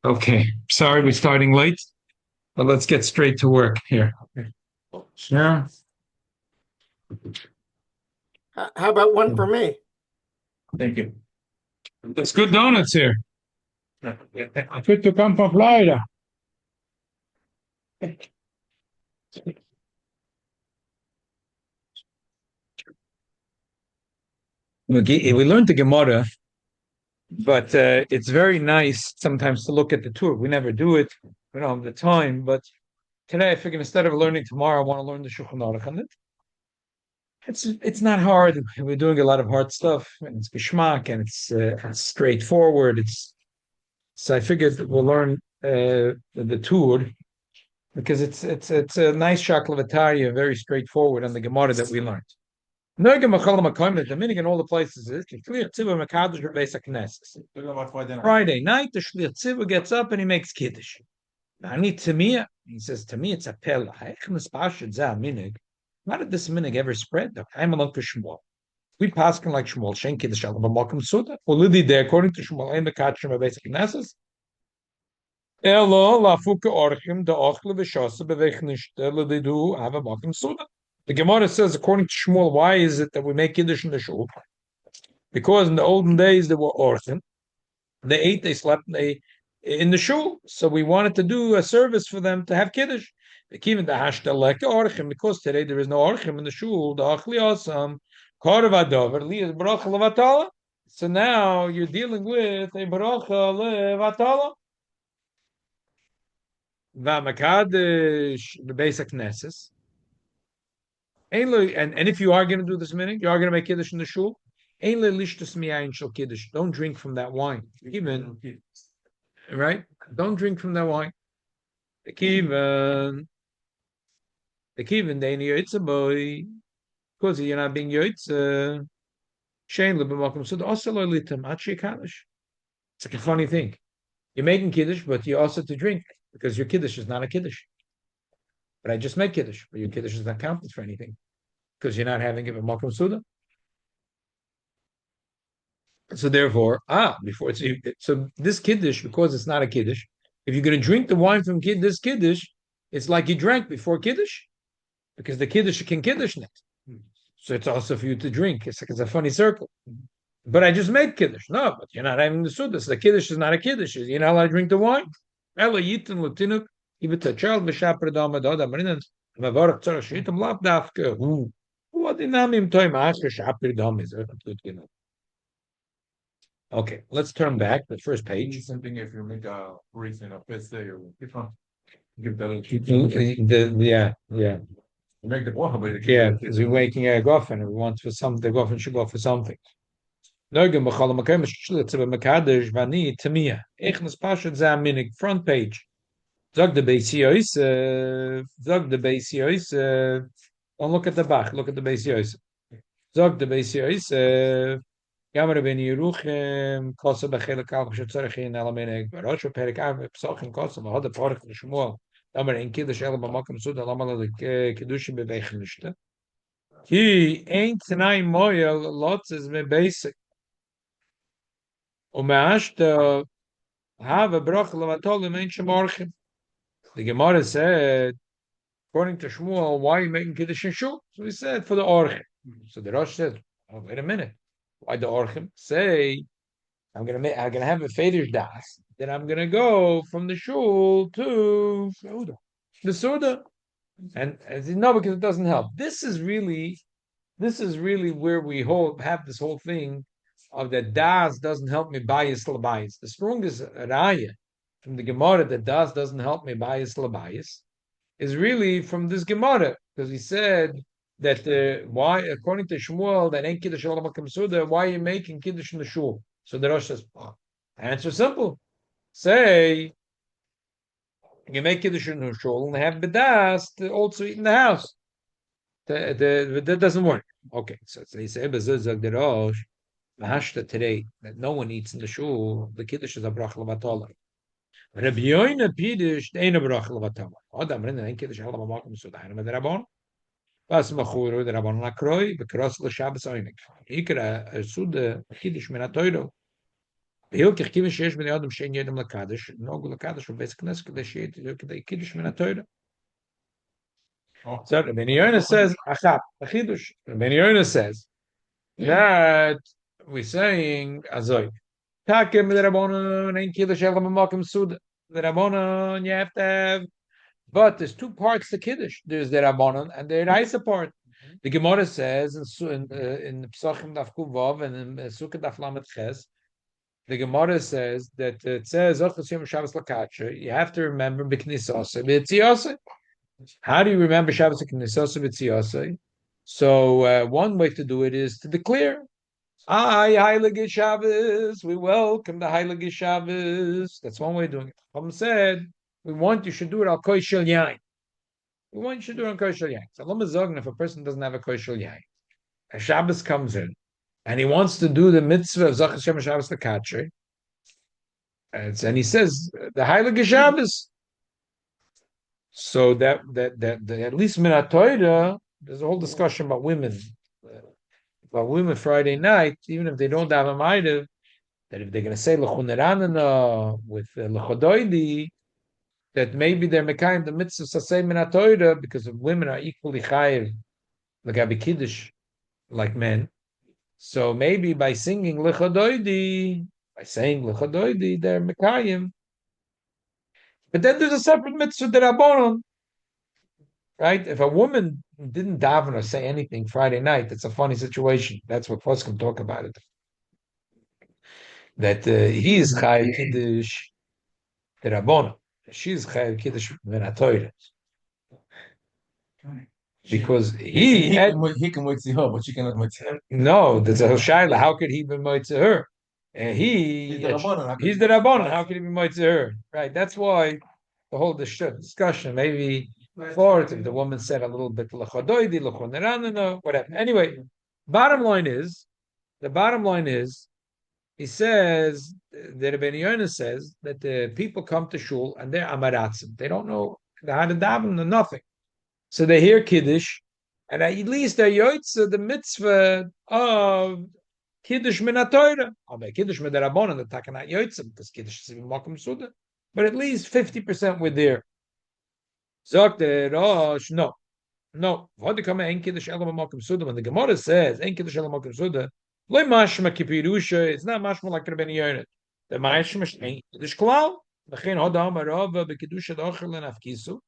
Okay, sorry we're starting late, but let's get straight to work here. Yeah, How about one for me? thank you. There's good donuts here. Good to come from Florida. We learned the Gemara, but it's very nice sometimes to look at the tour. We never do it. We don't have the time, but today I figured instead of learning tomorrow, I want to learn the Shulchan Aruch. And it's not hard. We're doing a lot of hard stuff, and it's geschmack, and it's straightforward. So I figured we'll learn the tour because it's a nice shaklavataria, very straightforward on the Gemara that we learned. The meaning in all the places is clear. Friday night, the shliach tzibur gets up and he makes kiddush. I need tamia. He says to me, it's a pella. How did this minig ever spread? I'm along to Shmuel. We pass like Shmuel. Shen kiddush al b'malkum suda. Ulidi there, according to Shmuel, ein bekatshim basic knesses. Elo lafuke orchim the ochle v'shasa bevechnishte l'didu have a makim suda. The Gemara says, according to Shmuel, why is it that we make kiddush in the shul? Because in the olden days there were orchim. They ate, they slept, they in the shul. So we wanted to do a service for them to have kiddush. Even the hashta like orchim, because today there is no orchim in the shul. The achli asam karavadover li bracha levatala. So now you're dealing with a bracha levatala. V'amakadosh the basic knesses. And if you are going to do this minute, you are going to make kiddush in the shul. Don't drink from that wine. Even right? Don't drink from that wine. The kiven, it's a boy because you're not being yoitz. Shane lebemakom so also litam achi kaddish. It's like a funny thing. You're making kiddush, but you also to drink because your kiddush is not a kiddush. But I just made kiddush, but your kiddush is not counted for anything because you're not having it b'makom suda. So therefore, before it's so this kiddush because it's not a kiddush. If you're going to drink the wine from this kiddush, it's like you drank before kiddush because the kiddush can kiddush net. So it's also for you to drink. It's like it's a funny circle. But I just made kiddush. No, but you're not having the suda. So the kiddush is not a kiddush. You're not allowed to drink the wine. Ela yitin latinuk even to child b'shapar dama dada marinan mavarach tzara shitam lav dafka. What dinamim toim ashka shapir dama is okay, let's turn back the first page. Something if you make a reason of let's say or give that Yeah. you make the water, but Yeah, because we're making a gofen and we want for some the gofen should go for something. Front page. Don't look at the back, look at the base yois. Zog the base yois. Gamma ben Yeruchem, Kosa Bechele Kalb Shatzarchin Alameneg, Rosh Perik Av, Psochim Kosa, Hada Pork Shmuel, Amar in Kiddush El Bamakam Sud, Lamala Kiddushim Bebechenishte. He ain't nine moyel, lots is me basic. Umeashta have a broch levatol in ancient morchim. The Gemara said, according to Shmuel, why are you making Kiddush in Shul? So he said, for the orchim. So the Rosh said, oh, wait a minute. Why the orchim? Say, I'm gonna have a Fedish das. Then I'm gonna go from the shul to the Suda. And as you know, because it doesn't help. This is really where we have this whole thing of that das doesn't help me bias labayis. The strongest raya from the Gemara that das doesn't help me bias labayis is really from this Gemara because he said that why according to Shmuel that ain't kiddush olam suda, why are you making kiddush in the shul? So the Rosh says, answer simple. Say you make kiddush in the shul and have bedas to also eat in the house. That doesn't work. Okay, so they say the Rosh Mahashta today that no one eats in the shul. The kiddush is a brach levatala. Rabbi Yoina Pidish ain't a brach levatala. Adam rinna ain't kiddush halam amakim sudayin with the Rabbon. Vas machuru the Rabbon lakroi bekros l'shabbos oinik. Ikra suda kiddush min hatoiro. בהילקח קידוש שיש בני אדם שאין ידם לקדש, נהוג לקדש בבית הכנסת כדי שיהיה כדי קידוש מן התורה. So Rabbi Yonah says, "Achap, a chidush." Rabbi Yonah says that we're saying azoy. Takim the Rabbanon ain't kiddush elam makom suda. The Rabbanon you have to have, but there's two parts to kiddush. There's the Rabbanon and the Raisa part. The Gemara says in Psachim Daf Kuvav and in Sukkah Daf Lamed Ches, the Gemara says that it says Ochos Yom Shabbos Lakacha. You have to remember B'Knisasa B'Tziasa. How do you remember Shabbos Knessos B'Tziyosei? So one way to do it is to declare, Heilige Shabbos, we welcome the Heilige Shabbos. That's one way of doing it. Chacham said, you should do it al Koishel Yain. We want you should do it on Koishel Yain. So Lama Zogan, if a person doesn't have a Koishel Yain, a Shabbos comes in, and he wants to do the mitzvah of Zach Hashem Shabbos Lekatche, and he says, the Heilige Shabbos. So that at least minatoida, there's a whole discussion about women Friday night, even if they don't have a maidav, that if they're going to say lechuneranana with lechodoidi, that maybe they're mekayim the mitzvah sasei minatoida because of women are equally chayiv like kiddush like men. So maybe by singing lechodoidi, by saying lechodoidi, they're mekayim. But then there's a separate mitzvah derabanan. Right? If a woman didn't daven or say anything Friday night, it's a funny situation. That's what Poskim talk about it. That he is chayav kiddush derabona, she is chayav kiddush v'natoyre, because he can wait to her, but she cannot wait to him. No, there's a shaila. How could he be moed to her? And he's the rabbanon. How could he be moed to her? Right. That's why the whole discussion. Maybe for it, if the woman said a little bit lechodoidi, lechoneranana, whatever. Anyway, the bottom line is, he says, the Rebbe Yonah says that the people come to shul and they're amaratzim. They don't know how to daven or nothing. So they hear Kiddush, and at least they're yoitza the mitzvah of Kiddush min haTorah. Kiddush min derabbanan, the takanat yoitza, because Kiddush is makom suda. But at least 50% were there. Zok the Rosh, no. When the Gemara says, Ein Kiddush elam makom suda, loy mashma kipirusha, it's not mashma like Rebbe Yonah. The mashma is Ein Kiddush klal, v'chein hodam arava b'kiddusha d'ochel l'nafkisu.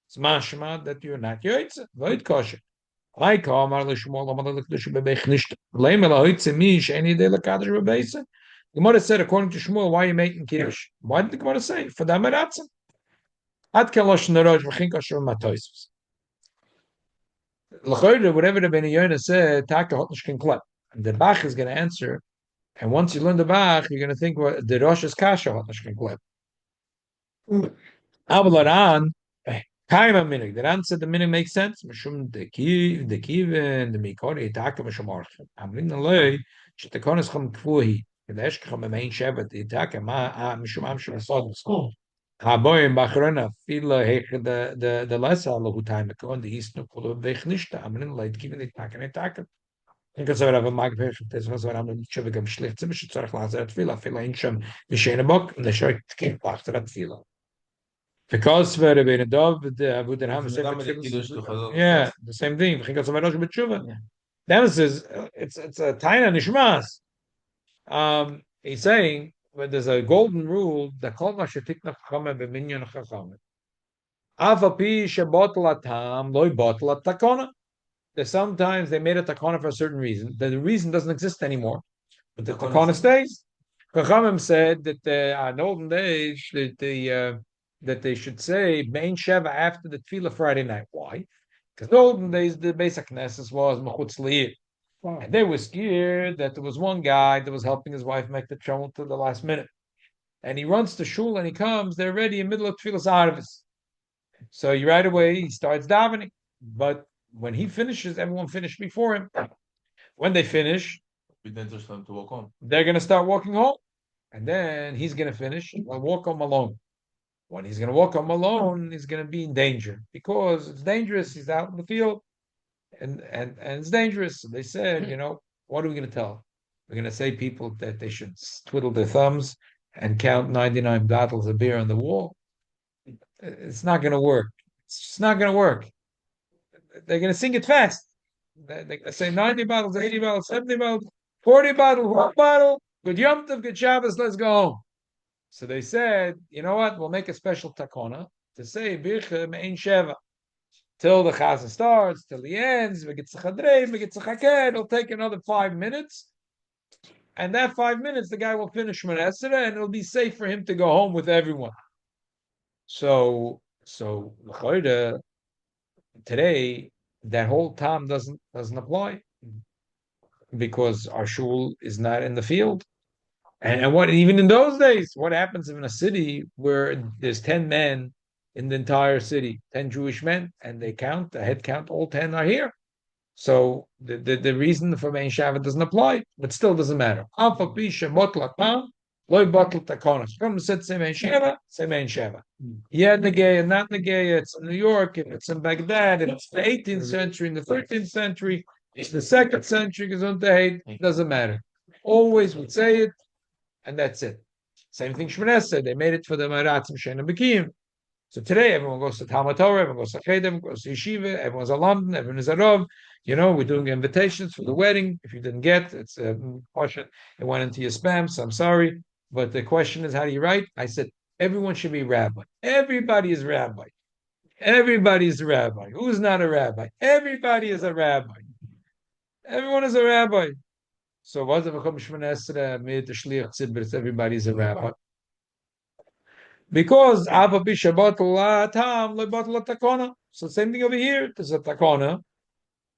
It's mashma that you're not yoitza, void kosher. I call Marla Shmuel Amar Lekdush Bebech Nishta. Leim El Hoitze Mish Any Day Lekadish Bebeisa. Gemara said, according to Shmuel, why are you making Kiddush? Why did the Gemara say? For the Amaratzim. Ad Kelosh Neroj V'chin Kosher Matoisus. L'choyre, whatever the Ben Yonah said, Taka Hotnish can clap. And the Bach is going to answer. And once you learn the Bach, you're going to think what the Rosh is Kasha Hotnish can clap. Avalaran. Kaima minig. The answer the minig makes sense. Mishum the kiven the mikori taka mishum Amrin alei shetikonis chum kvuhi. The eshkacham main shevet the taka ma mishum amshum asod school. Haboyim bachrona fila hech the lesa lahu time the east no kulu vechnishta. Amrin alei given the taka ne taka. Because I have a magpech. This was what I'm shoving schlecht. Zimmer tzarich lazert fila in shem mishene bok and the shoy tkin pachterat fila. Because for the Benedov, the same thing. Then it says it's a taina nishmas. He's saying when there's a golden rule that kol mashetikna chachama b'minyan chachama. Afa pi shebotla tam loy botla takona. That sometimes they made a takona for a certain reason. The reason doesn't exist anymore, but the takona stays. Chachamim said that in olden days that they should say Mein Sheva after the Tefillah Friday night. Why? Because in the olden days the basic Knesset was Mechutz Leir. And they were scared that there was one guy that was helping his wife make the travel to the last minute. And he runs to Shul and he comes, they're ready in the middle of Tefillah's Arvis. So right away he starts davening. But when he finishes, everyone finished before him. When they finish, they're going to start walking home. And then he's going to finish and walk home alone. When he's going to walk home alone, he's going to be in danger because it's dangerous. He's out in the field, and it's dangerous. So they said, what are we going to tell? We're going to say people that they should twiddle their thumbs and count 99 bottles of beer on the wall. It's not going to work. It's just not going to work. They're going to sing it fast. They're going to say 90 bottles, 80 bottles, 70 bottles, 40 bottles, one bottle. Good Yom Tov, good Shabbos, let's go home. So they said, you know what? We'll make a special takona to say Bircha Me'in Sheva till the chazan starts, till the ends. We get tzachadrei, we get tzachakeh. It'll take another 5 minutes, and that 5 minutes, the guy will finish Shemona Esrei, and it'll be safe for him to go home with everyone. So today that whole time doesn't apply because our shul is not in the field. And what even in those days, what happens in a city where there's 10 men in the entire city, 10 Jewish men, and they count, the head count, all 10 are here. So the reason for Mein Shava doesn't apply, but still doesn't matter. Alpha Pisha Botlatan, Loy Botl Takonas. Come sit say Mein Shava, say Mein Shava. Yeah, Negaya, not Negaya, it's in New York, if it's in Baghdad, if it's the 18th century, in the 13th century, it's the 2nd century, it doesn't matter. Always would say it, and that's it. Same thing Shmoneh said. They made it for the Maratzim Shein and Bekim. So today everyone goes to Talmud Torah, everyone goes to Cheder, everyone goes to Yeshiva, everyone's a London, everyone is a Rav. We're doing invitations for the wedding. If you didn't get, it's a question. It went into your spam, so I'm sorry. But the question is, how do you write? I said, everyone should be rabbi. Everybody is rabbi. Everybody is a rabbi. Who's not a rabbi? Everybody is a rabbi. Everyone is a rabbi. So what's the Shmoneh Esrei mid the Shliach Tzibur? Everybody's a rabbi. Because Abba Bisha bottle tam le bottle takona. So same thing over here. There's a takona.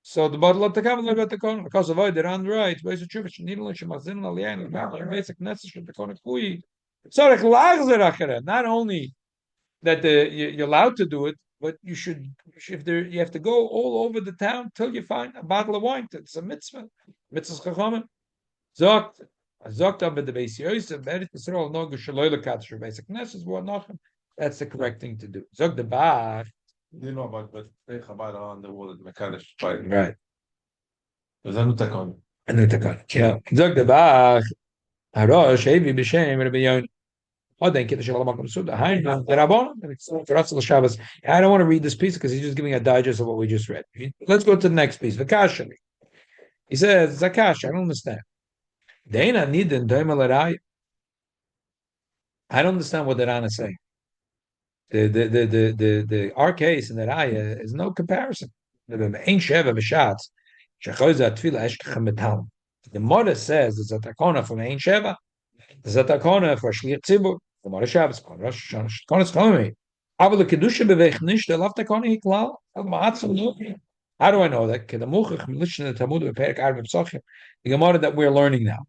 So the bottle of takona le takona. Because of they're on the right. Basic church needle shemazin alien basic message of takona kui. So not only that you're allowed to do it, but you should if there you have to go all over the town till you find a bottle of wine. It's a mitzvah. Mitzvah chachamim. Zogt aber the Beis Yosef, Berit Yisrael no geshaloyle katsher basic nesses what nachem. That's the correct thing to do. Zog the bar. You know about but they Chabad on the wall at Mekadesh. Right. Right. There's a new takon. And the takon. Yeah. Zog the bar. Harosh hevi b'shem Rabbi Yonah. Oh, thank you. The Shalom Akum Suda. Hi, the Rabbon. For us, the Shabbos. I don't want to read this piece because he's just giving a digest of what we just read. Let's go to the next piece. Vakashani. He says, Zakash, I don't understand. Deina nidin doimal. I don't understand what the Ran is saying. Our case in the Raya is no comparison. The Mother says there's a takona from Ein Sheva, there's a takona for Shliach Tzibur, the Mother Shabbos, Rosh Hashanah, takona is coming. Aber the Kiddush bewegt nicht, der lauf takona hiklal, how do I know that? The Gemara that we're learning now.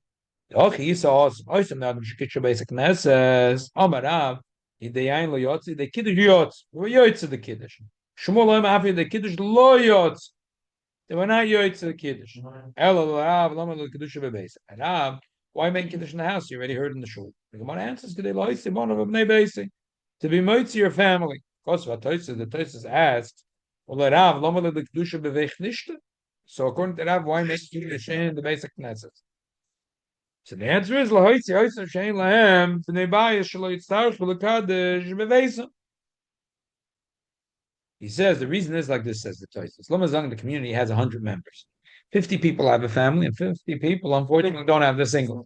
Okay, he saw awesome now. The Shikitcha basic Nesses. Amarav. The Yain lo yotzi. The Kiddush yotz. We yotz the Kiddush. Shmuel lo afi the Kiddush lo yotz. They were not yotz the Kiddush. Elo Rav lama lo Kiddush bebeis. Rav, why make Kiddush in the house? You already heard in the shul. The Gemara answers, "Kidei lo yotzi one of bnei beisi to be motzi your family." Because what the Tosis asked, "Well, Rav lama lo Kiddush beveich nishta." So according to Rav, why make Kiddush in the basic Knesset? So the answer is lahoitzi oiser shein lahem b'nei bayis shelo yitzarich v'lekadosh b'veisam. He says the reason is like this, says the Tosfos. Lamazang, the community has 100 members. 50 people have a family, and 50 people, unfortunately, don't have the single.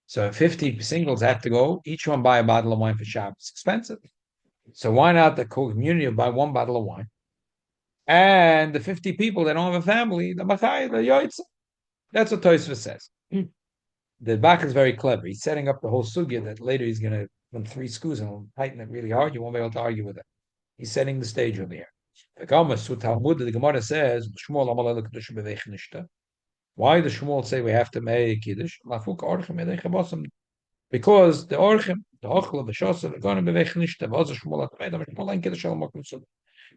So 50 singles have to go, each one buy a bottle of wine for Shabbos. It's expensive. So why not the community buy one bottle of wine? And the 50 people that don't have a family, the machai, the yoitza. That's what Tosfos says. The Bach is very clever. He's setting up the whole sugya that later he's going to run 3 screws and he'll tighten it really hard. You won't be able to argue with it. He's setting the stage over here. The Gemara says, why does Shmuel say we have to make Kiddush? Because the Orchim, the Ochel, the Shosser, they're going to be Nishta. Was Shmuel at made, Shmuel and Kiddush al-Makum.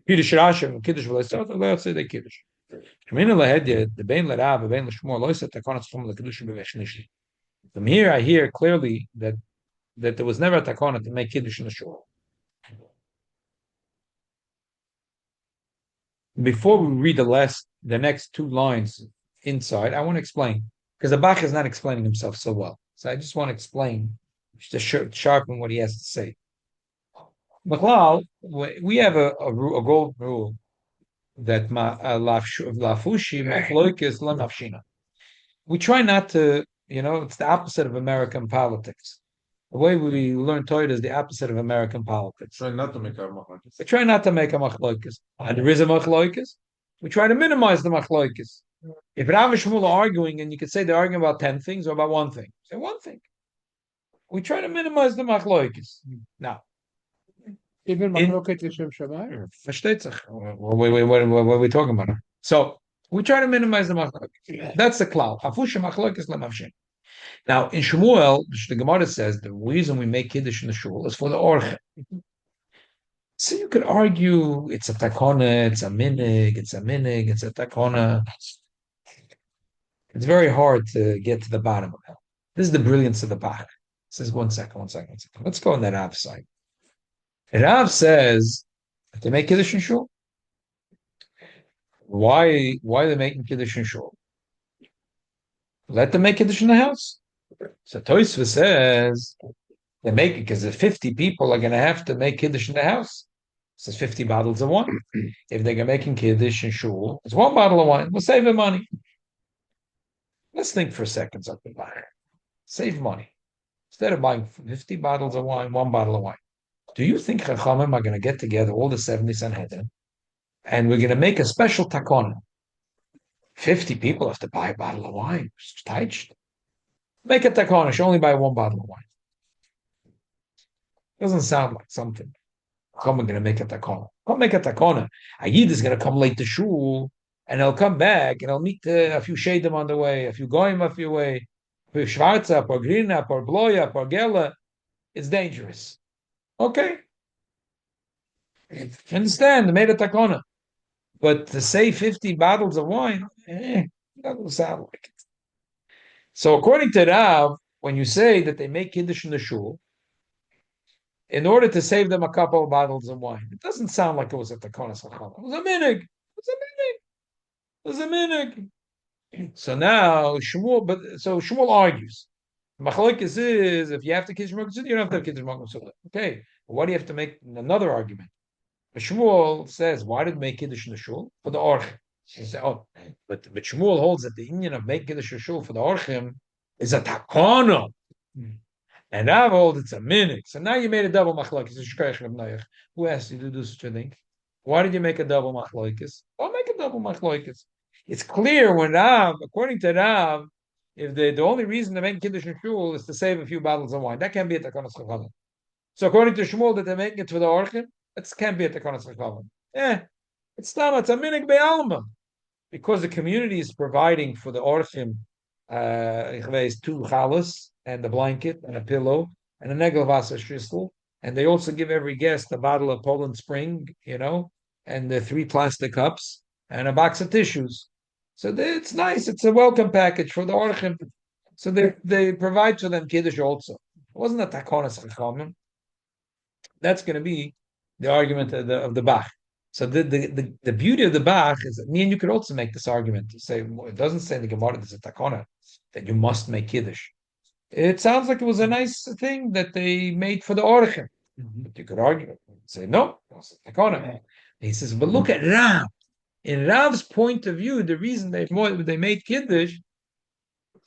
Kiddush Rashi, Kiddush v'leisot, they'll say they Kiddush. Shemina lahedya, the Bein l'Rav, the Bein l'Shmuel, loiset, the Konatz from the Kiddush b'vech From here, I hear clearly that there was never a takana to make Kiddush in the shul. Before we read the next 2 lines inside, I want to explain. because the Bach is not explaining himself so well. So I just want to explain, just to sharpen what he has to say. Machlal, we have a golden rule that lafushi machloikis lemafshina. We try not to, it's the opposite of American politics. The way we learn Torah is the opposite of American politics. Try not to make our machlokes. We try not to make a machloikis. And there is a machloikis. We try to minimize the machloikis. If Rav and Shmuel are arguing, and you could say they're arguing about 10 things or about one thing, say one thing. We try to minimize the machloikis. Now, Even machloket Yishem Shammai? versteht sich. What are we talking about? So, we try to minimize the machloikis. That's the cloud. Hafusha machloikis lemavshin. Now, in Shmuel, the Gemara says the reason we make Kiddush in the Shul is for the Orche. So you could argue it's a takona, it's a minig, it's a takona. It's very hard to get to the bottom of it. This is the brilliance of the Bach. Says one second. Let's go on that Rav side. Rav says that they make Kiddush in Shul. Why are they making Kiddush in Shul? Let them make Kiddush in the house. So Tosfos says they make it because the 50 people are going to have to make Kiddush in the house. It says 50 bottles of wine. If they're making Kiddush in Shul, it's one bottle of wine. We'll save them money. Let's think for a second something about it. Save money. Instead of buying 50 bottles of wine, one bottle of wine. Do you think Chachamim are going to get together, all the 70 Sanhedrin, and we're going to make a special takona? 50 people have to buy a bottle of wine. Make a takona. Should only buy one bottle of wine. Doesn't sound like something. Chachamim are going to make a takona. Come make a takona. A Yid is going to come late to shul, and he'll come back, and he'll meet a few shadim on the way, a few goyim a few way, a few shvarza, or grina, or bloya, or gela. It's dangerous. Okay. I understand, they made a takona. But to say 50 bottles of wine, doesn't sound like it. So according to Rav, when you say that they make Kiddush in the shul, in order to save them a couple of bottles of wine, it doesn't sound like it was a takona sachana. It was a minig. It was a minig. So now Shmuel argues. Machlokes is if you have to Kiddush Makom, you don't have to have Kiddush Makom. Okay, but why do you have to make another argument? Shmuel says, why did make Kiddush in the shul? For the orch. She said, but Shmuel holds that the union of making Kiddush in the shul for the orchim is a takana. And Rav holds it's a minik. So now you made a double machlokes. Who asked you to do such a thing? Why did you make a double machlokes? Don't make a double machlokes. It's clear when Rav, according to Rav, if the only reason to make Kiddush in shul is to save a few bottles of wine, that can be a takana schachavim. So according to Shmuel, that they're making it for the orchim, it can't be a takanas chachamim. It's a minig be'alma, because the community is providing for the orchim two chalas and a blanket and a pillow and a negelvasa shristel, and they also give every guest a bottle of Poland Spring, and the 3 plastic cups and a box of tissues. So it's nice. It's a welcome package for the orchim. So they provide for them kiddush also. It wasn't a takanas chachamim. That's going to be the argument of the Bach. So the beauty of the Bach is that me and you could also make this argument to say it doesn't say in the Gemara there's a takona that you must make Kiddush. It sounds like it was a nice thing that they made for the orchim. But you could argue say no, it's a takona. He says, but look at Rav. In Rav's point of view, the reason they made Kiddush,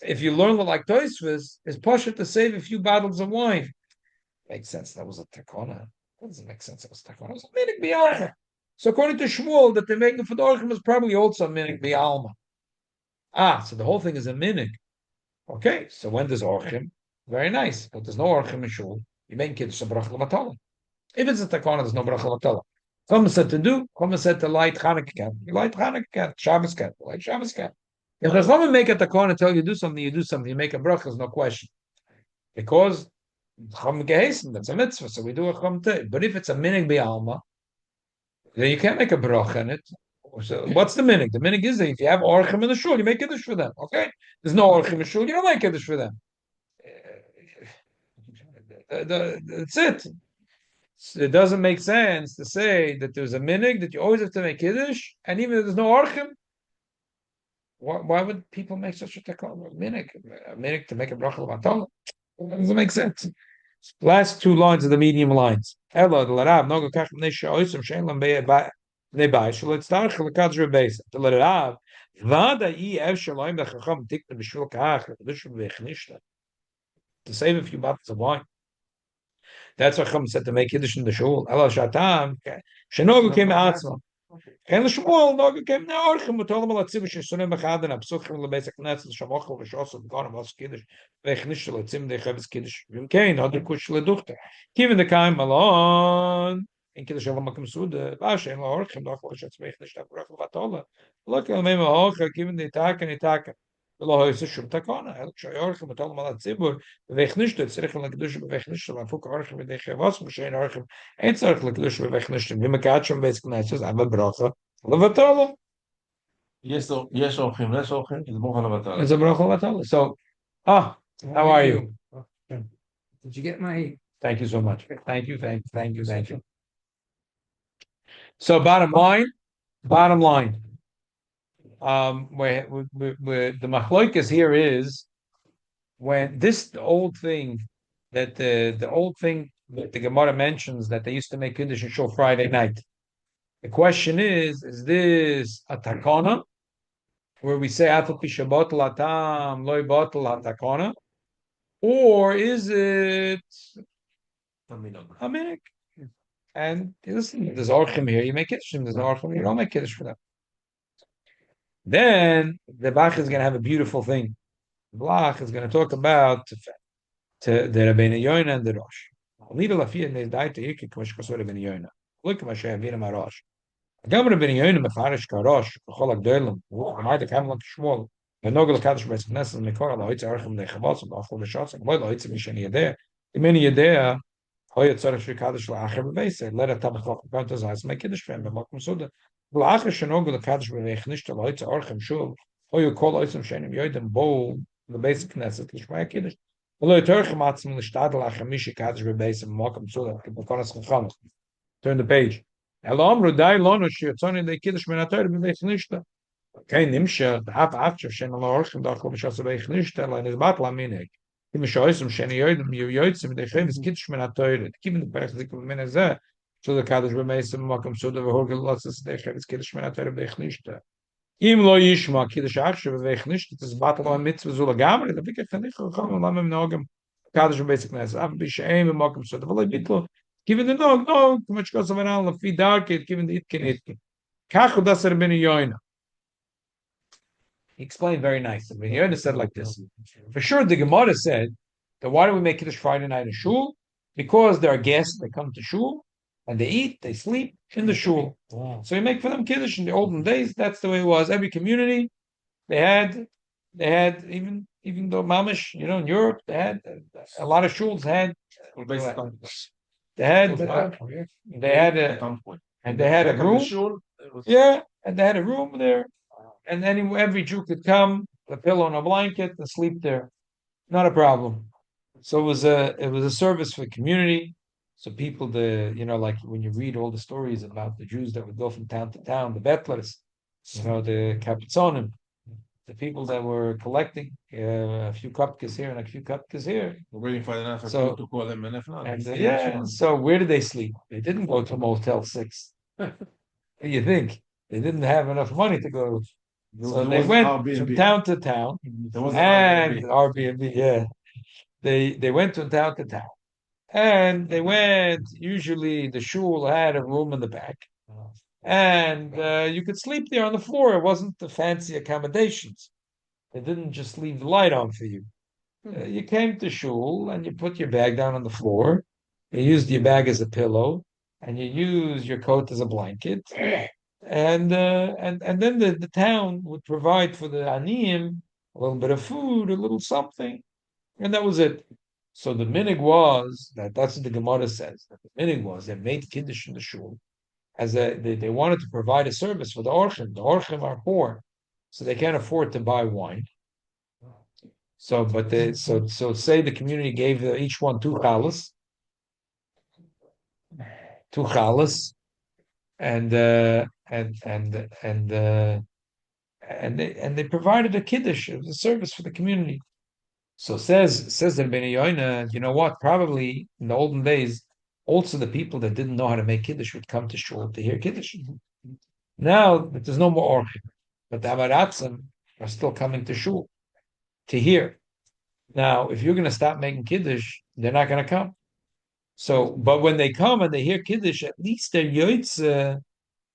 if you learn like Tosfos, is pasha to save a few bottles of wine. Makes sense. That was a takona. That doesn't make sense. It was takona. It was a minik bi'alma. So according to Shmuel, that they're making for the orchim is probably also a minik bi'alma. So the whole thing is a minik. Okay, so when there's orchim, very nice. But there's no orchim in shul. You make kiddush a bracha l'matala. If it's a takona, there's no bracha l'matala. Someone said to do. Someone said to light Chanukah candle. You light Chanukah candle. Shabbos candle. Light Shabbos candle. If Chachamim make a takona, tell you do something, you do something. You make a bracha, there's no question, because that's a mitzvah, so we do a chum teh. But if it's a minig bi'alma, then you can't make a bracha in it. So what's the minig? The minig is that if you have orchim in the shul, you make kiddush for them. Okay, there's no orchim in the shul, you don't make kiddush for them. That's it. It doesn't make sense to say that there's a minig that you always have to make kiddush, and even if there's no orchim, Why would people make such a minik to make a bracha l'vatala? That doesn't make sense. Last two lines of the medium lines. Elo l'rav noga kach b'nei she'osim she'en lam b'nei bai shelo tzarich l'kadz rebeis. The l'rav vada I ev shaloim b'chacham tikna b'shul kach l'kedushim v'echnishta to save a few bottles of wine. That's what Chum said to make Kiddush in the shul. Elo shatam shenogu came atzma. Ken l'shmuel noga came ne'orchim v'tolam al atziv she'sunim b'chaden apsuchim l'beis ha'knesset l'shamochel v'shosel v'gonim os Kiddush v'echnish l'tzim de'chavis Kiddush v'imkein hodr kush l'duchter given the kaim malon in Kiddush al makom suda v'ashem l'orchim l'achol shetz v'echnish l'brach v'vatola look al meim ha'ocha given the itaka ולא היו שום תקונה, אלא כשהאורחים וטולם על הציבור, והכנישתו, צריך לקדוש והכנישתו, להפוק האורחים בידי חבוס, ושאין האורחים, אין צריך לקדוש והכנישתו, ומקעת שם בית כנסת, אבל ברכה, לבטלו. יש אורחים, יש אורחים, זה ברוך לבטל. זה ברכה לבטלו. So, how are you? Did you get my? Thank you so much. Thank you. So bottom line, where the machloikas here is when this old thing that the old thing that the Gemara mentions that they used to make Kiddush and Shul Friday night. The question is this a takana where we say Afal pi shabbat latam loy batal hatakana, or is it a minik? And listen, there's orchim here, you make Kiddush, there's orchim, you don't make Kiddush for them. Then the Bach is going to have a beautiful thing. The Bach is going to talk about the Rabbeinu Yoina and the Rosh. Look at my Shavina Marosh. Gam Rabbeinu Yoina mefarish karosh b'chol hagdolim. Amar dekam lak shmuel. V'nogel kadosh b'es knesset mikor ala hoitz archem leichavos b'achol v'shotzim. Lo hoitz mishani yedea. Imeni yedea. Hoya tzarech shikadosh la'acher b'veiser. Let a tabach l'chakant azaz make kiddush for him b'makom suda. La'acher shenogel kadosh b'veichnishta lo hoitz archem shul. Hoya kol hoitzim shenim yoidem bo l'beis knesset l'shmaya kiddush. Lo yitorchem atzim l'shtadel acher mishi kadosh b'veiser b'makom suda. B'konas chacham. Turn the page. Elam rudai lono shiyotzoni de kiddush menatoyr b'veichnishta. Okay, nimsha the half after shen lo archem dachol b'shas b'veichnishta lo nizbat la'minek. Im shoysim sheni yoydim yoytzim de chevis kiddush menatoyr. Given the perspective of menazeh, so the kadosh b'meisim makom suda v'horgel lotzes de chevis kiddush menatoyr b'veichnishta. Im lo yishma kiddush achshav b'veichnishta tis batlo a mitzvah zula gamri. The big chanich chacham lamim nogam kadosh b'meisik nes. Av b'sheim makom suda v'lo bitlo. Given the no, too much goes of an Allah, feed dark it, given the itkin. Kachu das Rabbeinu Yoina. He explained very nicely. Rabbeinu Yoina said like this. For sure, the Gemara said that why do we make Kiddush Friday night in Shul? Because there are guests that come to Shul, and they eat, they sleep in the Shul. Wow. So you make for them Kiddush in the olden days. That's the way it was. Every community, they had even though Mamish, in Europe, they had a lot of shuls had. They had a room. Yeah, and they had a room there, and then every Jew could come, a pillow and a blanket, and sleep there. Not a problem. So it was a service for the community. So people, like when you read all the stories about the Jews that would go from town to town, the Betlers, the Kapitzonim, the people that were collecting a few cupcakes here and a few cupcakes here. We're waiting for the Nafar to call them, and so where did they sleep? They didn't go to Motel 6. You think? They didn't have enough money to go. So they went from town to town. And Airbnb, yeah. They went from town to town. And they went, usually the shul had a room in the back. And you could sleep there on the floor. It wasn't the fancy accommodations. They didn't just leave the light on for you. You came to shul and you put your bag down on the floor. You used your bag as a pillow, and you used your coat as a blanket. And then the town would provide for the aniyim a little bit of food, a little something, and that was it. So the minig was that's what the Gemara says. That the minig was they made kiddush in the shul. As they wanted to provide a service for the orchim. The orchim are poor, so they can't afford to buy wine. So say the community gave each one two challahs, and they provided a kiddush as a service for the community. So says the Rebbeinu Yoina, you know what? Probably in the olden days, also the people that didn't know how to make kiddush would come to shul to hear kiddush. Now that there's no more orchid, but the Amaratzim are still coming to shul to hear. Now, if you're going to stop making kiddush, they're not going to come. So, but when they come and they hear kiddush, at least they're yoitz.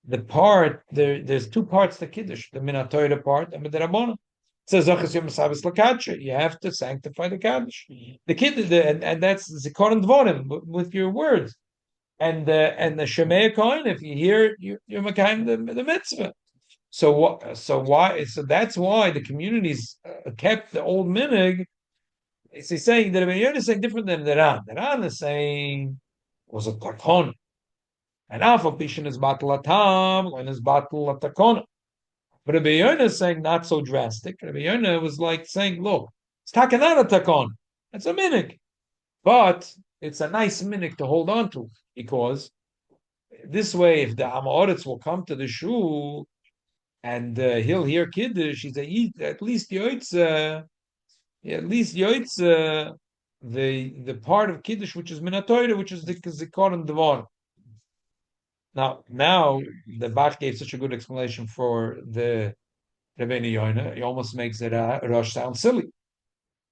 There's two parts to kiddush: the minatoida part and the rabbanon. It says you have to sanctify the kaddish, the kiddush, and that's zikaron dvorim with your words, and the shemei kohen. If you hear, you're makayim the mitzvah. So what? So why? So that's why the communities kept the old minig. He's saying that Rabbi Yonah is saying different than the Ran. The Ran is saying was a takon. And Alpha Pishin is battle atam, when is battle atakona. But Rabbi Yonah is saying not so drastic. Rabbi Yonah was like saying, look, it's takanana takon. It's a minik. But it's a nice minik to hold on to, because this way, if the Amoritz will come to the shul and he'll hear Kiddush, he's at least yoitz. At least yoitz the part of Kiddush which is Minatoida, which is the Zikaron Devar. Now the Bach gave such a good explanation for the Rebbeinu Yoina. He almost makes it Rosh sound silly.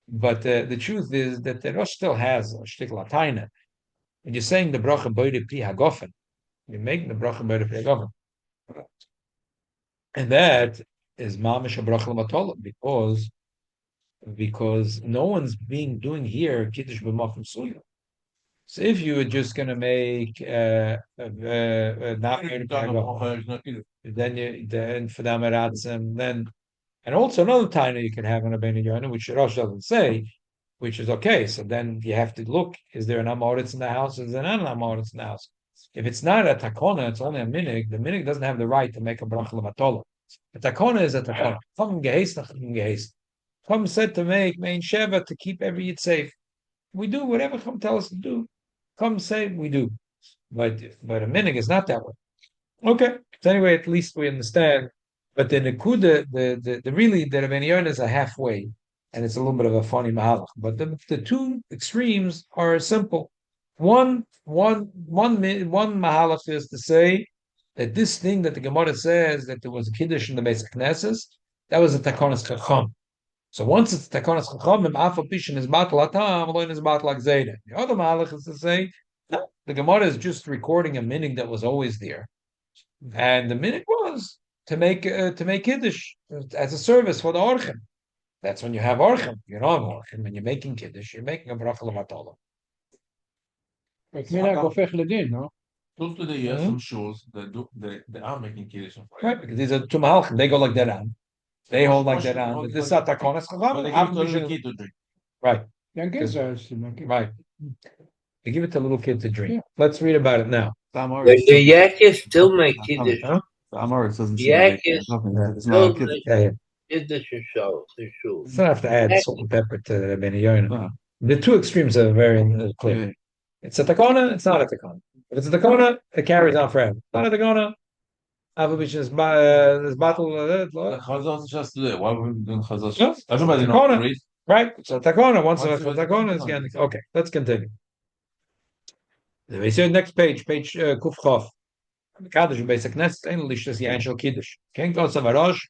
But the truth is that the Rosh still has a shtick latayna. When you're saying the bracha boide pri hagofen, you're making the bracha boide pri hagofen, and that is mamish a bracha l'matola, because no one's doing here kiddush b'mafim suya. So if you were just going to make not then for the Amaratzim, then and also another taina you can have on a Beni Yonah, which Rosh doesn't say, which is okay. So then you have to look: is there an Amoritz in the house? Is there not an Amoritz in the house? If it's not a takona, it's only a minig. The minig doesn't have the right to make a bracha levatola. A takona is a takona. Chum geheist, chum geheist. Chum said to make main sheva to keep every yid safe. We do whatever Chum tell us to do. Chum say we do, but a minig is not that way. Okay. So anyway, at least we understand. But the nekuda, the really the Rebbeinu Yonah is a halfway, and it's a little bit of a funny mahalach. But the two extremes are simple. One mahalach is to say that this thing that the Gemara says that there was a kiddush in the Beis Knesses, that was a takonas chacham. So once it's takonas chacham, afal pishin is batal atam, alone is batal akzeda. The other mahalach is to say no, the Gemara is just recording a meaning that was always there. And the minute was to make kiddush as a service for the orchim. That's when you have orchim. You don't have orchim. When you're making kiddush, you're making a bracha l'matola. No? Close to the yes, some shows that they are making kiddush on Friday. Right, because these are two malachim. They go like that on. They hold like that on. But this is atakonas But they give it to the kid to drink. right. Young kids are Right. They give it to a little kid to drink. Yeah. Let's read about it now. The Yakis still make kiddush. Huh? The Yakis still make kiddush and shul. You don't have to add salt and pepper to the Rebbeinu Yonah. The two extremes are very clear. Yeah. It's a takona, it's not a takona. If it's a takona, it carries on forever. Not a takona, Avabish is battle. Chazal is just today. Why would we do Chazal? No, Everybody knows. Right? So takona, once a takona is again. Okay, let's continue. We see next page Kuf Chof. Kaddish basic nest only just the angel Kiddush. Ken goes of Rosh.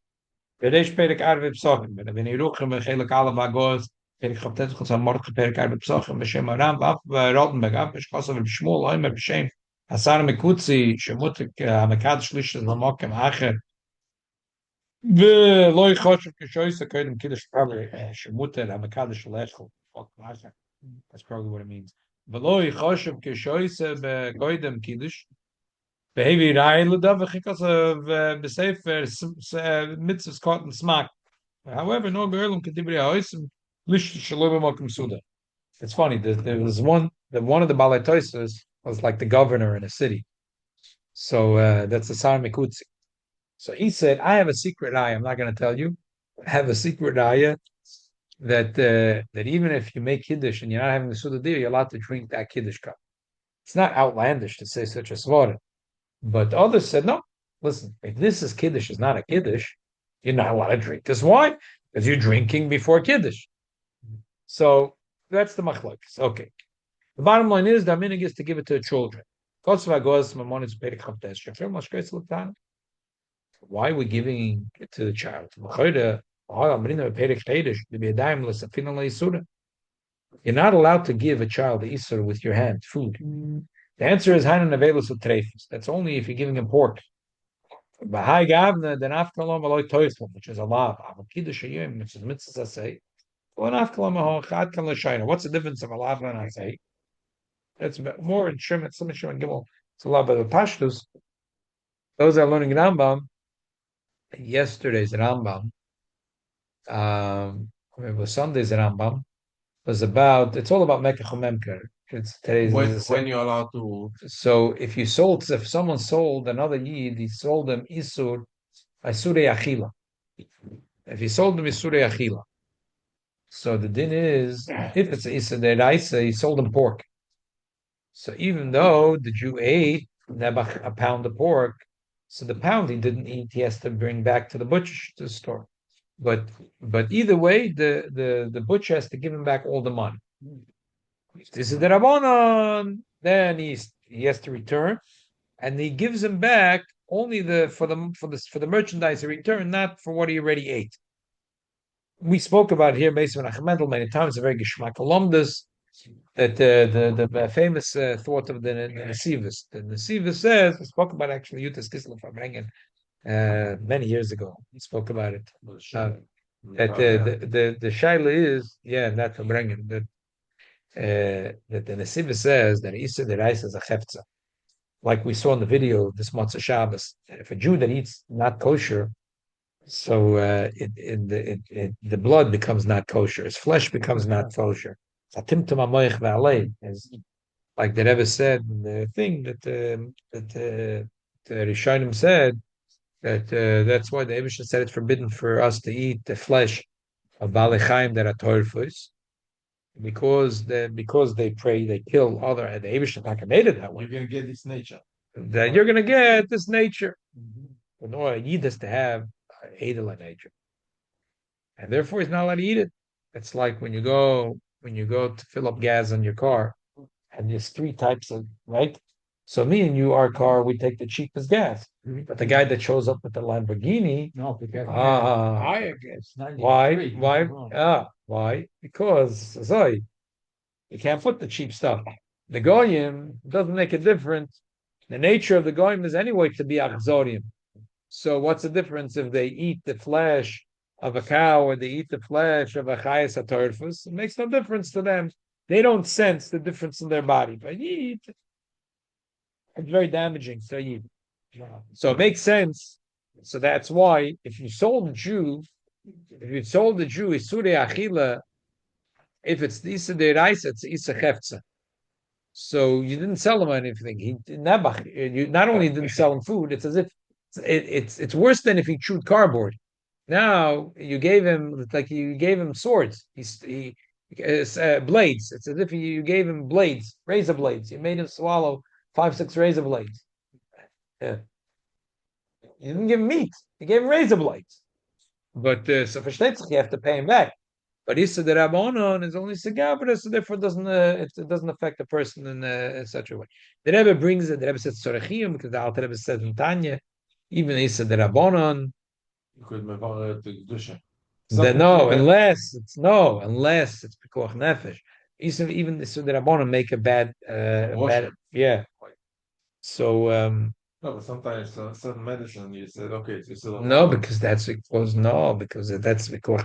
Vedesh Perek Arve Psachim. When you look at Chelik Ala Bagos, Perek Chaptet Chos Amort Perek Arve Psachim. B'Shem Aram V'Af Rotenberg Af B'Shkosav B'Shmuel Oimer B'Shem Hasar Mekutzi Shemutik HaMekaddish Lish L'Mokem Acher V'Loi Choshev Kishoysa Kodim Kiddush probably Shemuter HaMekaddish L'Eshchel. That's probably what it means. V'Loi Choshev Kishoysa B'Kodim Kiddush Behavi Rai Ludav Chikos of Besefer Mitzvahs Cotton Smack. However, no girl Kedibri Haosim Lish Shalom Mokum Suda. It's funny. There was one of the Balatoises was like the governor in a city. So that's the Sar Mikutzi. So he said, I have a secret eye. I'm not going to tell you. I have a secret eye that even if you make Kiddush and you're not having the Suda there, you're allowed to drink that Kiddush cup. It's not outlandish to say such a svara. But others said, no, listen, if this is Kiddush, is not a Kiddush, You're not allowed to drink this wine because you're drinking before Kiddush. So that's the machlokes. Okay. The bottom line is the minig is to give it to the children. Why are we giving it to the child? You're not allowed to give a child the isur with your hand, food. The answer is hanan avelus utrefus. That's only if you're giving him pork. Bahai gavna then afkalom aloy toichel, which is a law. Kiddush hayim, which is mitzvah say. What's the difference of a lav and a say? It's more in Shemet, some Shemet Gimel. It's a lot of the Pashtus. Those are learning Rambam. Yesterday's Rambam, it was Sunday's Rambam, was about, it's all about Mekach Memker. It's today's. When you're allowed to. So if someone sold another Yid, he sold them Isur, Isurei Achila. If he sold them Isurei Achila. So the din is, if it's Isur Deraisa, he sold them pork. So even though the Jew ate a pound of pork, so the pound he didn't eat, he has to bring back to the butcher to the store. But either way, the butcher has to give him back all the money. If this is the Rabbanon, then he has to return, and he gives him back only for the merchandise he returned, not for what he already ate. We spoke about here, based on Achmedel many times, a very geschmack alumnus, that the famous thought of the Nesivus. The Nesivus says, we spoke about actually Yutas Kislev Fabrengen many years ago. We spoke about it. That the Shaila is, not Fabrengen, that the Nesivus says that Isa the rice is a chefza. Like we saw in the video this Motzah Shabbos. If a Jew that eats not kosher, so the blood becomes not kosher, his flesh becomes not kosher. Like the Rebbe said in the thing that the Rishonim said that that's why the Eibusha said it's forbidden for us to eat the flesh of Balei Chaim that are torfus, because they pray, they kill other. The Eibusha not made it that way. You're going to get this nature. That you're going to get this nature. But no, a Yid has to have Edel nature, and therefore he's not allowed to eat it. It's like when you go to fill up gas on your car, and there's three types of, right? So me and you, our car, we take the cheapest gas. But the guy that shows up with the Lamborghini, No, because higher gas. why? Why? Because sorry, you can't put the cheap stuff. The goyim doesn't make a difference. The nature of the goyim is anyway to be achzorium. So what's the difference if they eat the flesh of a cow or they eat the flesh of a chayas hatorfus? It makes no difference to them. They don't sense the difference in their body. But you eat, it's very damaging. So it makes sense. So that's why if you sold a Jew Isurei Achila, if it's the Isa Deiraisa, it's Isa Chefza. So you didn't sell him anything. You not only didn't sell him food, it's as if it's worse than if he chewed cardboard. Now you gave him swords. Blades. It's as if you gave him blades, razor blades. You made him swallow 5-6 razor blades. Yeah. You didn't give him meat. You gave him razor blades. But so for Shtetzach, you have to pay him back. But Issa the Rabbanon is only Segabra, so therefore it doesn't affect the person in such a way. The Rebbe brings it. The Rebbe says Tzorechiyim because the Alter Rebbe says in Tanya, even Issa the Rabbanon. You could move on to Kiddush. Unless it's Pikuach Nefesh. Even Issa the Rabbanon make a bad, yeah. So. No, but sometimes certain medicine you said, okay, it's still because that's Pikuach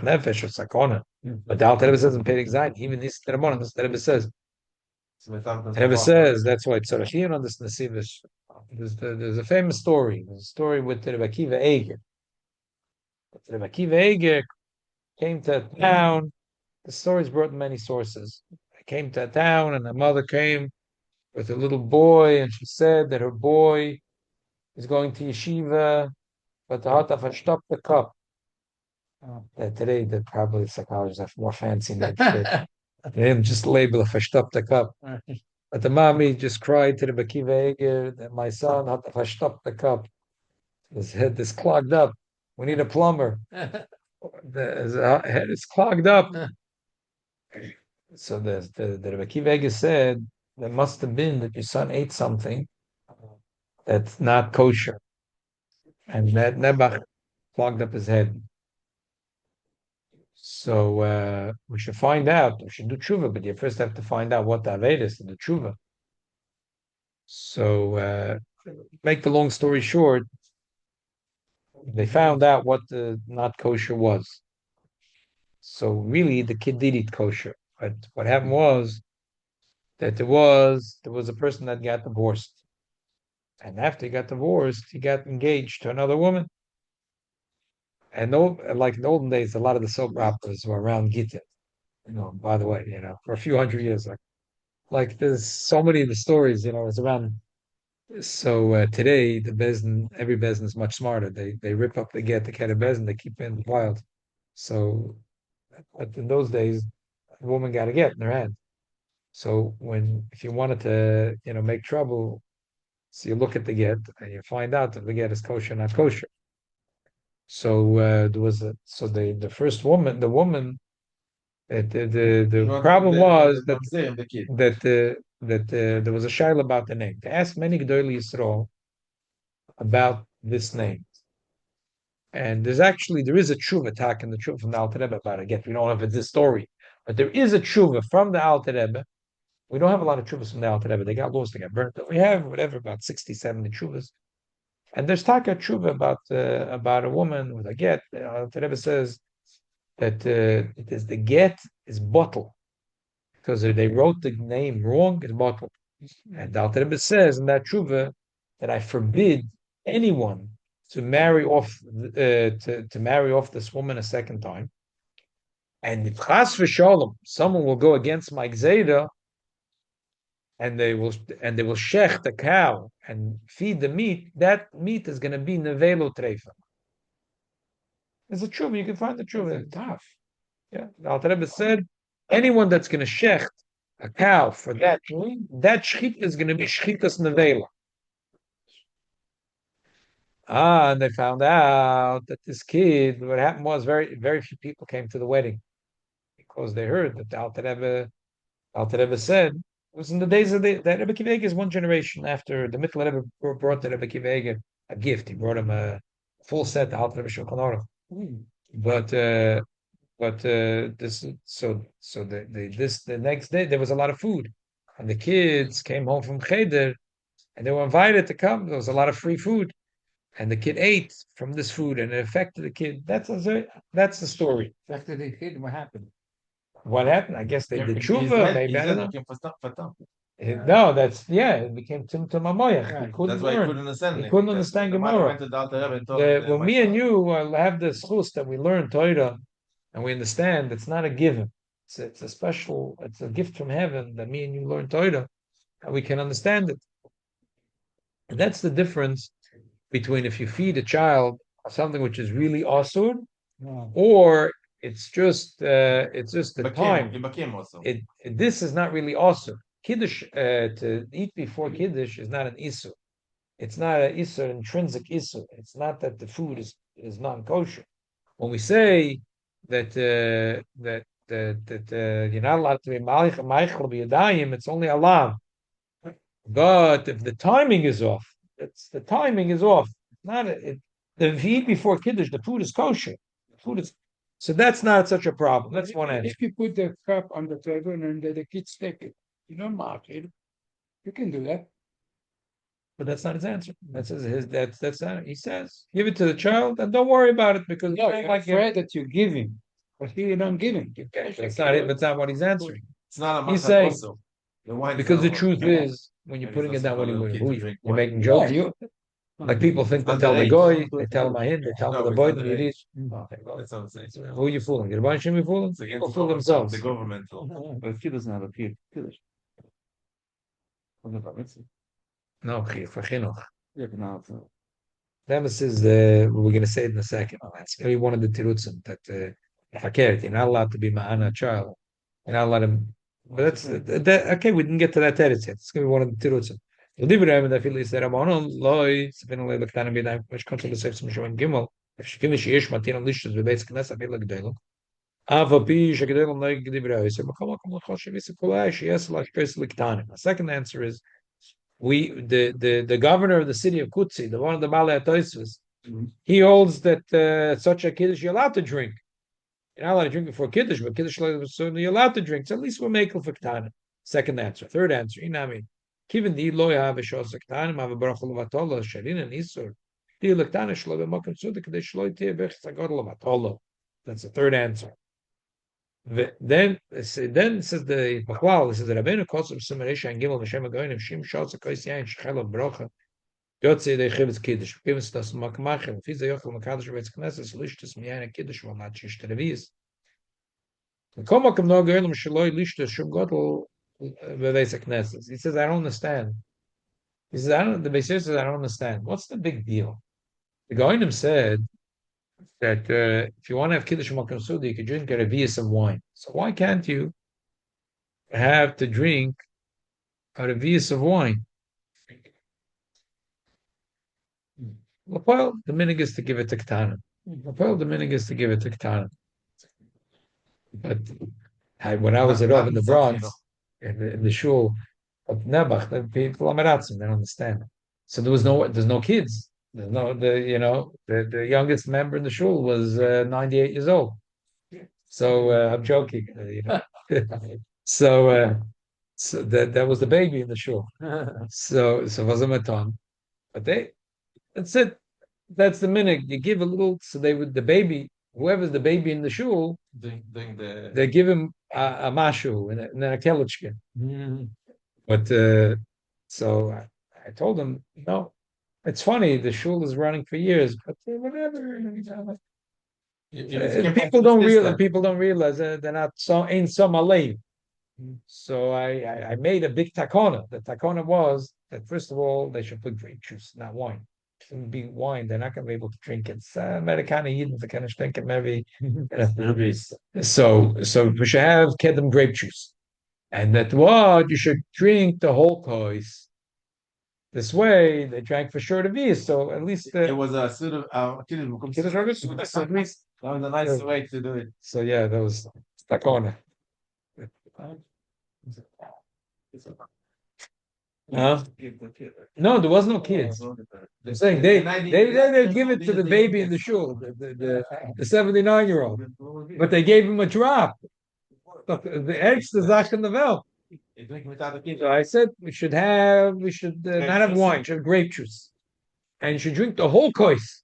Nefesh or Sakona. But the Alter Rebbe says in Perek Zayin, even this the Rabbanon, the Rebbe says. The Rebbe says that's why Tzorachiyim on this Nesivish. There's a famous story. There's a story with the Rebbe Akiva Eiger. Rebbe Akiva Eiger came to a town. The story is brought in many sources. He came to a town, and the mother came with a little boy, and she said that her boy is going to yeshiva, but the hot verstoppt the cup. Today, that probably psychologists have more fancy than that. They didn't just label a verstoppt the cup. But the mommy just cried to the Bakiva Eger that my son had to verstoppt the cup. His head is clogged up. We need a plumber. His head is clogged up. So the Rebbe Akiva Eiger said there must have been that your son ate something that's not kosher, and that Nebuch clogged up his head. So we should find out. We should do tshuva, but you first have to find out what the aved is to the tshuva. So make the long story short, they found out what the not kosher was. So really, the kid did eat kosher. But what happened was that there was a person that got divorced, and after he got divorced, he got engaged to another woman. And like in the olden days, a lot of the soap operas were around Gittin. By the way, for a few hundred years, like there's so many of the stories, it's around. So today, every bezin is much smarter. They rip up the get a bezin, they keep it in the wild. So, but in those days, a woman got a get in her hand. So if you wanted to, make trouble, so you look at the get and you find out if the get is kosher or not kosher. So there was the first woman, the woman. The problem was that there was a shaila about the name. They asked many Gedolei Yisrael about this name, and there is a tshuva attack in the tshuva from the Alter Rebbe about it. Again, we don't have this story, but there is a tshuva from the Alter Rebbe. We don't have a lot of tshuvas from the Alter Rebbe. They got lost, they got burnt. But we have about 60, 70 tshuvas. And there's taka tshuva about a woman with a get. The Alter Rebbe says that it is the get is bottle, because they wrote the name wrong. It's bottle, and the Alter Rebbe says in that tshuva that I forbid anyone to marry off to marry off this woman a second time. And if chas v'shalom someone will go against my gzeira, and they will shech the cow and feed the meat, that meat is going to be nevelo treifa. There's a tshuva, you can find the tshuva. Tough. Yeah, the Alter Rebbe said anyone that's going to shecht a cow for that shechita is going to be shechitas nevela. And they found out that this kid, what happened was very, very few people came to the wedding because they heard that the Alter Rebbe said, it was in the days of the Rebbe Akiva Eiger is one generation after the Mittel Rebbe brought the Rebbe Akiva Eiger a gift. He brought him a full set, the Alter Rebbe Shulchan Aruch. But the next day there was a lot of food, and the kids came home from Cheder, and they were invited to come. There was a lot of free food, and the kid ate from this food, and it affected the kid. That's the story. Affected the kid. What happened? What happened? I guess they did tshuva. Maybe I don't know. No, it became Tumtum Amoyach. Right. He couldn't That's why he learn. couldn't understand. He couldn't understand Gemara. When me and you have the schus that we learn Torah and we understand, it's not a given. It's a gift from heaven that me and you learn Torah and we can understand it. And that's the difference between if you feed a child something which is really asur, or it's just the time. This is not really asur. Kiddush, to eat before Kiddush is not an isur. It's not an isur, intrinsic isur. It's not that the food is non-kosher. When we say that you're not allowed to be meichel b'yadayim, it's only alav. But if the timing is off, the timing is off. If you eat before Kiddush, the food is kosher. So that's not such a problem. That's one answer. If you put the cup on the table and the kids take it, you don't mark it. You can do that. But that's not his answer. That's not. He says, give it to the child and don't worry about it because you're afraid that you're giving, but here you don't give it. That's not it. That's not what he's answering. It's not a He's saying also. Because the truth is, when you're putting it down, you're making jokes. Like people think they tell the goy, they tell my hint, they tell the boy that it is. Who are you fooling? You're bunch of fooling? People fool themselves. The government. But if he doesn't have a Kiddush. No, for chinuch. Yeah, but now Demis is we're going to say it in a second. It's going to be one of the tirutzim that you're not allowed to be ma'ana a child. You're not allowed to. But that's okay. We didn't get to that teretz yet. It's going to be one of the tirutzim. The Divrei that feel is that Rabbanon loy sefin loy lektanim b'yadayim which comes to the seif some showing gimel If she kivish yesh matin lishtos bebeitz knesset bela gdelo. Ava pi shegdelo noig gdibra. So makom makom lachoshe v'sekulai sheyes lachkes liktanim. The second answer is the governor of the city of Kutsi, the one of the Malay Atoisvus, he holds that such a kiddush you're allowed to drink. You're not allowed to drink before kiddush, but kiddush so you're allowed to drink. So at least we'll make for ktana. Second answer. Third answer. Inami. Given the loy have a shos ktana, have a barachol vatolo sharin and isur. The ktana shlo be makom sudik de shlo te bech sagodol vatolo. That's the third answer. Then says the Bachlal, this is the Rabbeinu Kotzim Sumeresha and Gimel V'Shem Agoyim Shim Shotz Kois Yain Shechel Brocha Yotze De Chivitz Kiddush Kivitz Das Makmachim Fiz Yochel Makadosh V'Etz Knesses Lishtus Miyain Kiddush V'Mat Shish Televiz Komakim No Goyim Shaloi Lishtus Shum Gotel V'Etz Knesses. He says, I don't understand. He says, the Beis says, I don't understand. What's the big deal? The Goyim said that if you want to have Kiddush Makom Suda, you could drink a revius of wine. So why can't you have to drink a revius of wine? Well, the minig is to give it to Ketana. Well, the minig is to give it to Ketana. But when I was at Ov in the Bronx, in the Shul of Nebuch, the people Amaratzim, they don't understand. So there's no kids. There's no the youngest member in the Shul was 98 years old. So I'm joking, so that was the baby in the Shul. So wasn't a ton, but that's it. That's the minute you give a little. So the baby, whoever's the baby in the Shul, they give him a mashu and then a kelechkin. But so I told him, no, it's funny. The Shul is running for years, but whatever. People don't realize they're not so in some alay. So I made a big takona. The takona was that first of all they should put grape juice, not wine. It shouldn't be wine. They're not going to be able to drink it. Americana Yidden, they kind of drink it maybe. So we should have kedem grape juice, and that what you should drink the whole kois. This way, they drank for sure to be. So at least it was a sort of Kiddush. So at least that was a nice way to do it. So yeah, that was takona. No, there was no kids. They're saying they give it to the baby in the shul, the 79-year-old, but they gave him a drop. The eggs the zach in the vel. So I said we should not have wine, should have grape juice, and you should drink the whole kois.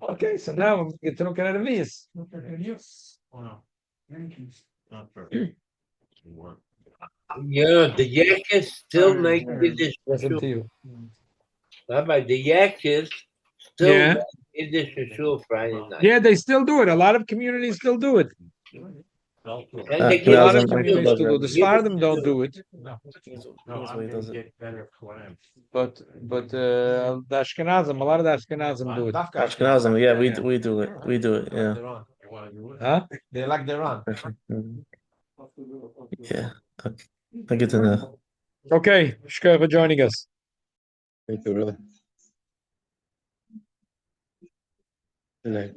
Okay, so now we get to look at it. The Yankees still make Kiddush. Listen to you. Rabbi, the Yankees still make Kiddush Shul Friday night. Yeah, they still do it. A lot of communities still do it. And they A give lot of it to communities you. still do it. The Sfardim don't do it. But the Ashkenazim, a lot of the Ashkenazim do it. Ashkenazim, yeah, we do it. We do it, yeah. Huh? They like their run. Yeah. Okay. Good to know. Okay, Shker for joining us. Thank you, brother. Good night.